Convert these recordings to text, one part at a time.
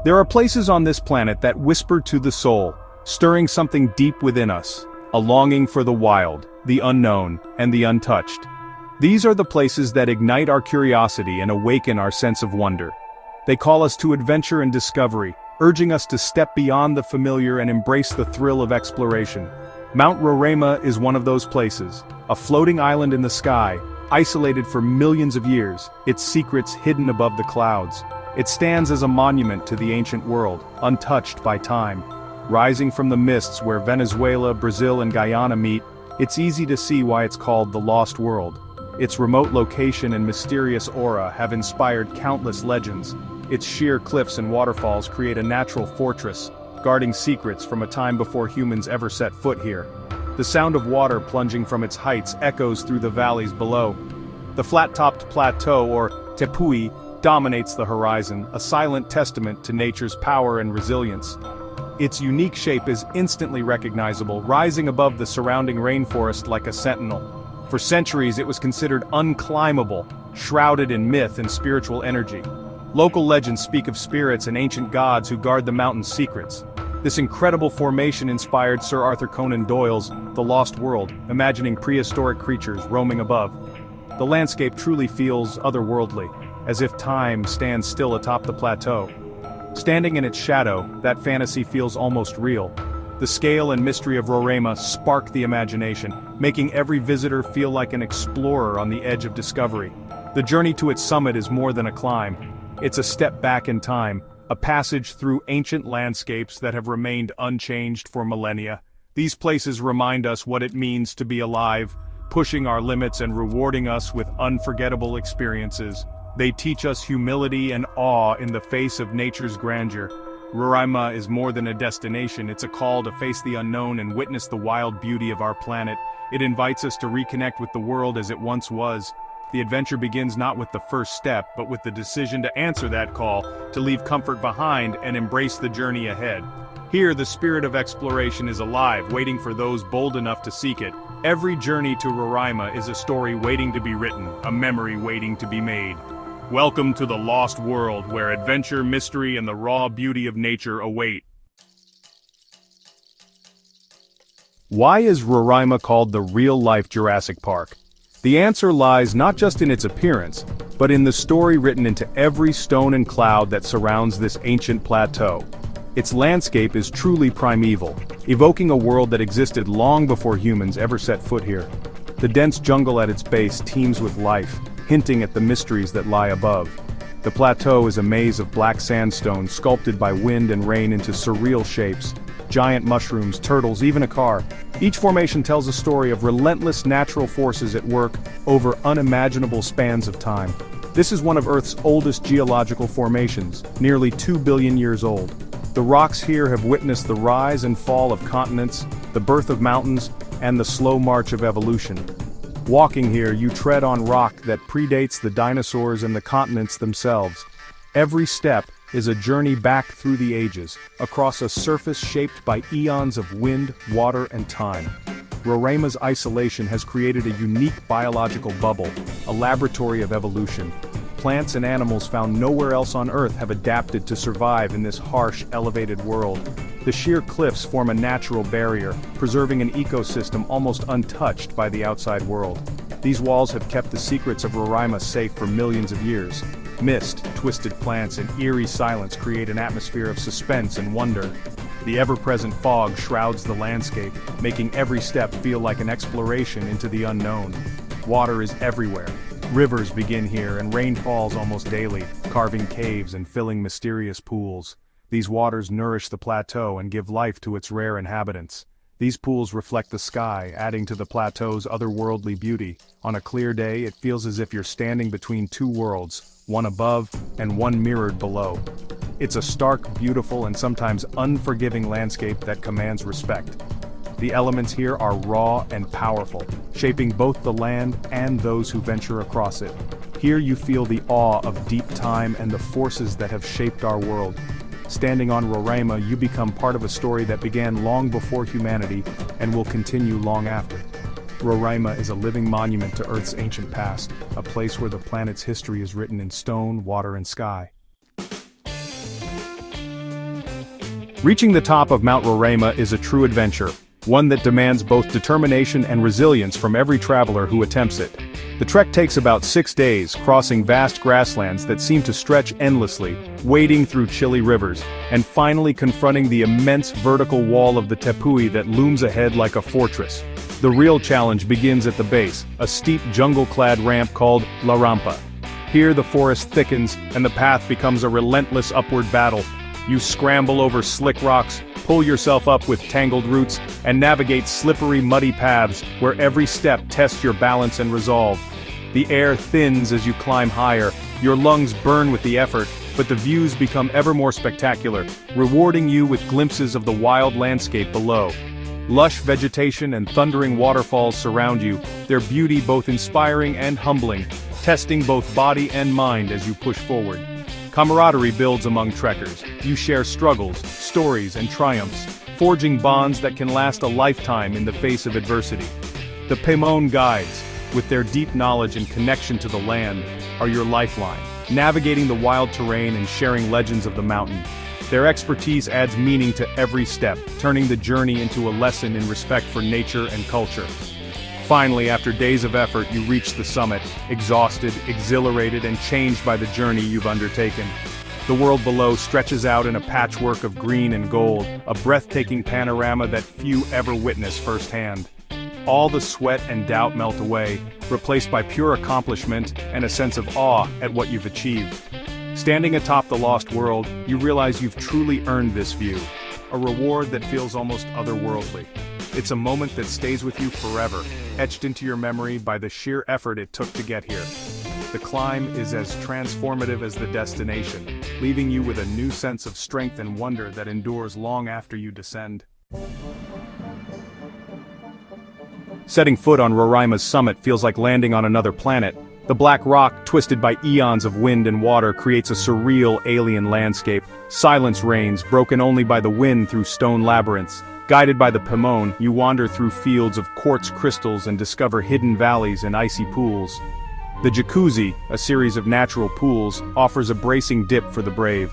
There are places on this planet that whisper to the soul, stirring something deep within us, a longing for the wild, the unknown, and the untouched. These are the places that ignite our curiosity and awaken our sense of wonder. They call us to adventure and discovery, urging us to step beyond the familiar and embrace the thrill of exploration. Mount Roraima is one of those places, a floating island in the sky, isolated for millions of years, its secrets hidden above the clouds. It stands as a monument to the ancient world, untouched by time. Rising from the mists where Venezuela, Brazil, and Guyana meet, it's easy to see why it's called the Lost World. Its remote location and mysterious aura have inspired countless legends. Its sheer cliffs and waterfalls create a natural fortress, guarding secrets from a time before humans ever set foot here. The sound of water plunging from its heights echoes through the valleys below. The flat-topped plateau, or Tepui, dominates the horizon, a silent testament to nature's power and resilience. Its unique shape is instantly recognizable, rising above the surrounding rainforest like a sentinel. For centuries it was considered unclimbable, shrouded in myth and spiritual energy. Local legends speak of spirits and ancient gods who guard the mountain's secrets. This incredible formation inspired Sir Arthur Conan Doyle's The Lost World, imagining prehistoric creatures roaming above. The landscape truly feels otherworldly, as if time stands still atop the plateau. Standing in its shadow, that fantasy feels almost real. The scale and mystery of Roraima spark the imagination, making every visitor feel like an explorer on the edge of discovery. The journey to its summit is more than a climb. It's a step back in time, a passage through ancient landscapes that have remained unchanged for millennia. These places remind us what it means to be alive, pushing our limits and rewarding us with unforgettable experiences. They teach us humility and awe in the face of nature's grandeur. Roraima is more than a destination, it's a call to face the unknown and witness the wild beauty of our planet. It invites us to reconnect with the world as it once was. The adventure begins not with the first step, but with the decision to answer that call, to leave comfort behind and embrace the journey ahead. Here, the spirit of exploration is alive, waiting for those bold enough to seek it. Every journey to Roraima is a story waiting to be written, a memory waiting to be made. Welcome to the Lost World, where adventure, mystery, and the raw beauty of nature await. Why is Roraima called the real-life Jurassic Park? The answer lies not just in its appearance, but in the story written into every stone and cloud that surrounds this ancient plateau. Its landscape is truly primeval, evoking a world that existed long before humans ever set foot here. The dense jungle at its base teems with life, hinting at the mysteries that lie above. The plateau is a maze of black sandstone sculpted by wind and rain into surreal shapes. Giant mushrooms, turtles, even a car. Each formation tells a story of relentless natural forces at work over unimaginable spans of time. This is one of Earth's oldest geological formations, nearly 2 billion years old. The rocks here have witnessed the rise and fall of continents, the birth of mountains, and the slow march of evolution. Walking here, you tread on rock that predates the dinosaurs and the continents themselves. Every step is a journey back through the ages, across a surface shaped by eons of wind, water, and time. Roraima's isolation has created a unique biological bubble, a laboratory of evolution. Plants and animals found nowhere else on Earth have adapted to survive in this harsh, elevated world. The sheer cliffs form a natural barrier, preserving an ecosystem almost untouched by the outside world. These walls have kept the secrets of Roraima safe for millions of years. Mist, twisted plants, and eerie silence create an atmosphere of suspense and wonder. The ever-present fog shrouds the landscape, making every step feel like an exploration into the unknown. Water is everywhere. Rivers begin here, and rain falls almost daily, carving caves and filling mysterious pools. These waters nourish the plateau and give life to its rare inhabitants. These pools reflect the sky, adding to the plateau's otherworldly beauty. On a clear day, it feels as if you're standing between two worlds, one above and one mirrored below. It's a stark, beautiful, and sometimes unforgiving landscape that commands respect. The elements here are raw and powerful, shaping both the land and those who venture across it. Here you feel the awe of deep time and the forces that have shaped our world. Standing on Roraima, you become part of a story that began long before humanity and will continue long after. Roraima is a living monument to Earth's ancient past, a place where the planet's history is written in stone, water, and sky. Reaching the top of Mount Roraima is a true adventure, one that demands both determination and resilience from every traveler who attempts it. The trek takes about 6 days, crossing vast grasslands that seem to stretch endlessly, wading through chilly rivers, and finally confronting the immense vertical wall of the Tepui that looms ahead like a fortress. The real challenge begins at the base, a steep jungle-clad ramp called La Rampa. Here the forest thickens, and the path becomes a relentless upward battle. You scramble over slick rocks, pull yourself up with tangled roots, and navigate slippery muddy paths where every step tests your balance and resolve. The air thins as you climb higher, your lungs burn with the effort, but the views become ever more spectacular, rewarding you with glimpses of the wild landscape below. Lush vegetation and thundering waterfalls surround you, their beauty both inspiring and humbling, testing both body and mind as you push forward. Camaraderie builds among trekkers. You share struggles, stories, and triumphs, forging bonds that can last a lifetime in the face of adversity. The Pemon guides, with their deep knowledge and connection to the land, are your lifeline, navigating the wild terrain and sharing legends of the mountain. Their expertise adds meaning to every step, turning the journey into a lesson in respect for nature and culture. Finally, after days of effort, you reach the summit, exhausted, exhilarated, and changed by the journey you've undertaken. The world below stretches out in a patchwork of green and gold, a breathtaking panorama that few ever witness firsthand. All the sweat and doubt melt away, replaced by pure accomplishment and a sense of awe at what you've achieved. Standing atop the lost world, you realize you've truly earned this view, a reward that feels almost otherworldly. It's a moment that stays with you forever, etched into your memory by the sheer effort it took to get here. The climb is as transformative as the destination, leaving you with a new sense of strength and wonder that endures long after you descend. Setting foot on Roraima's summit feels like landing on another planet. The black rock, twisted by eons of wind and water, creates a surreal alien landscape. Silence reigns, broken only by the wind through stone labyrinths. Guided by the Pemon, you wander through fields of quartz crystals and discover hidden valleys and icy pools. The Jacuzzi, a series of natural pools, offers a bracing dip for the brave.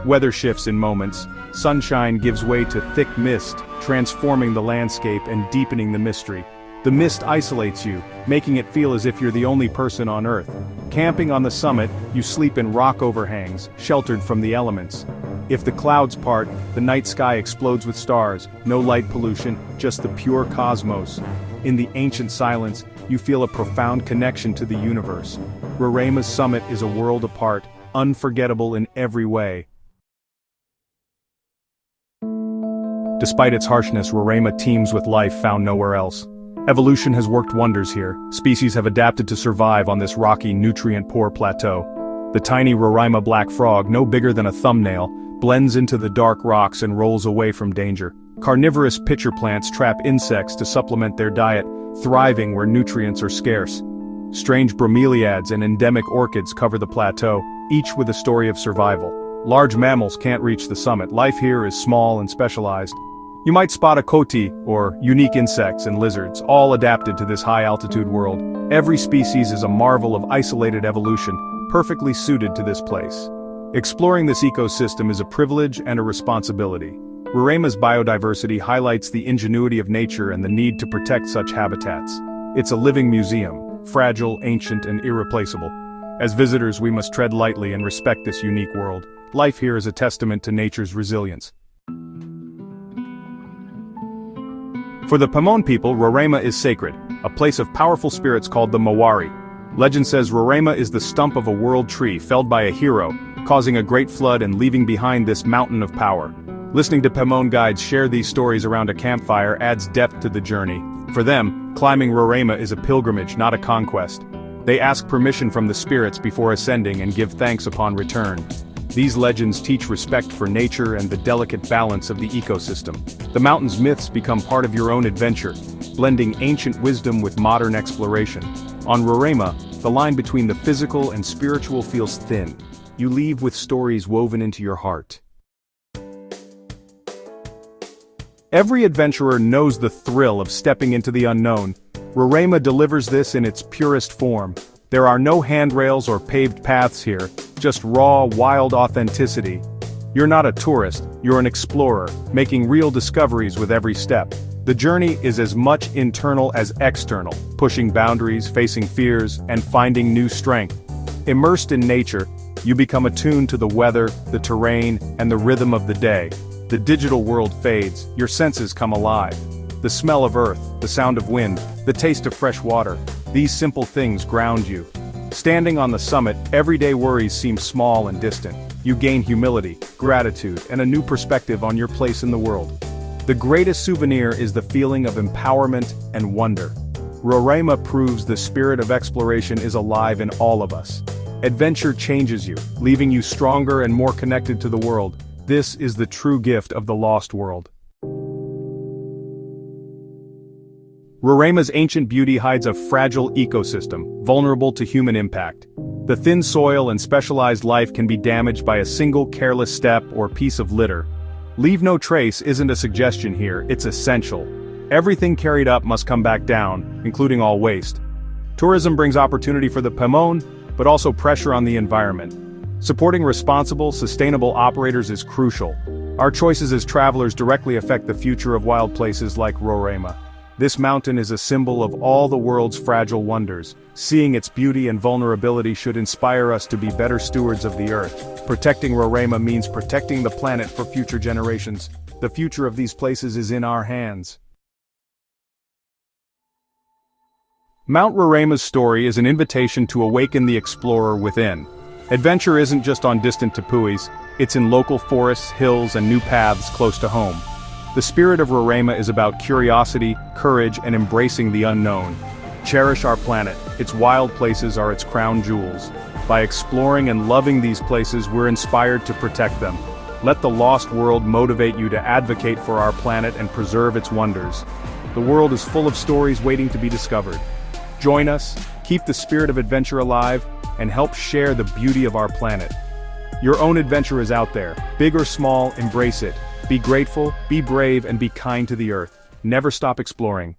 Weather shifts in moments. Sunshine gives way to thick mist, transforming the landscape and deepening the mystery. The mist isolates you, making it feel as if you're the only person on Earth. Camping on the summit, you sleep in rock overhangs, sheltered from the elements. If the clouds part, the night sky explodes with stars, no light pollution, just the pure cosmos. In the ancient silence, you feel a profound connection to the universe. Roraima's summit is a world apart, unforgettable in every way. Despite its harshness, Roraima teems with life found nowhere else. Evolution has worked wonders here. Species have adapted to survive on this rocky, nutrient-poor plateau. The tiny Roraima black frog, no bigger than a thumbnail, blends into the dark rocks and rolls away from danger. Carnivorous pitcher plants trap insects to supplement their diet, thriving where nutrients are scarce. Strange bromeliads and endemic orchids cover the plateau, each with a story of survival. Large mammals can't reach the summit. Life here is small and specialized. You might spot a coati, or unique insects and lizards, all adapted to this high-altitude world. Every species is a marvel of isolated evolution, perfectly suited to this place. Exploring this ecosystem is a privilege and a responsibility. Roraima's biodiversity highlights the ingenuity of nature and the need to protect such habitats. It's a living museum, fragile, ancient, and irreplaceable. As visitors, we must tread lightly and respect this unique world. Life here is a testament to nature's resilience. For the Pemon people, Roraima is sacred, a place of powerful spirits called the Mawari. Legend says Roraima is the stump of a world tree felled by a hero, causing a great flood and leaving behind this mountain of power. Listening to Pemon guides share these stories around a campfire adds depth to the journey. For them, climbing Roraima is a pilgrimage, not a conquest. They ask permission from the spirits before ascending and give thanks upon return. These legends teach respect for nature and the delicate balance of the ecosystem. The mountain's myths become part of your own adventure, blending ancient wisdom with modern exploration. On Roraima, the line between the physical and spiritual feels thin. You leave with stories woven into your heart. Every adventurer knows the thrill of stepping into the unknown. Roraima delivers this in its purest form. There are no handrails or paved paths here, just raw, wild authenticity. You're not a tourist, you're an explorer, making real discoveries with every step. The journey is as much internal as external, pushing boundaries, facing fears, and finding new strength. Immersed in nature, you become attuned to the weather, the terrain, and the rhythm of the day. The digital world fades, your senses come alive. The smell of earth, the sound of wind, the taste of fresh water, these simple things ground you. Standing on the summit, everyday worries seem small and distant. You gain humility, gratitude, and a new perspective on your place in the world. The greatest souvenir is the feeling of empowerment and wonder. Roraima proves the spirit of exploration is alive in all of us. Adventure changes you, leaving you stronger and more connected to the world. This is the true gift of the lost world. Roraima's ancient beauty hides a fragile ecosystem, vulnerable to human impact. The thin soil and specialized life can be damaged by a single careless step or piece of litter. Leave no trace isn't a suggestion here, it's essential. Everything carried up must come back down, including all waste. Tourism brings opportunity for the Pemon, but also pressure on the environment. Supporting responsible, sustainable operators is crucial. Our choices as travelers directly affect the future of wild places like Roraima. This mountain is a symbol of all the world's fragile wonders. Seeing its beauty and vulnerability should inspire us to be better stewards of the earth. Protecting Roraima means protecting the planet for future generations. The future of these places is in our hands. Mount Roraima's story is an invitation to awaken the explorer within. Adventure isn't just on distant Tepuis, it's in local forests, hills, and new paths close to home. The spirit of Roraima is about curiosity, courage, and embracing the unknown. Cherish our planet, its wild places are its crown jewels. By exploring and loving these places, we're inspired to protect them. Let the lost world motivate you to advocate for our planet and preserve its wonders. The world is full of stories waiting to be discovered. Join us, keep the spirit of adventure alive, and help share the beauty of our planet. Your own adventure is out there. Big or small, embrace it. Be grateful, be brave, and be kind to the earth. Never stop exploring.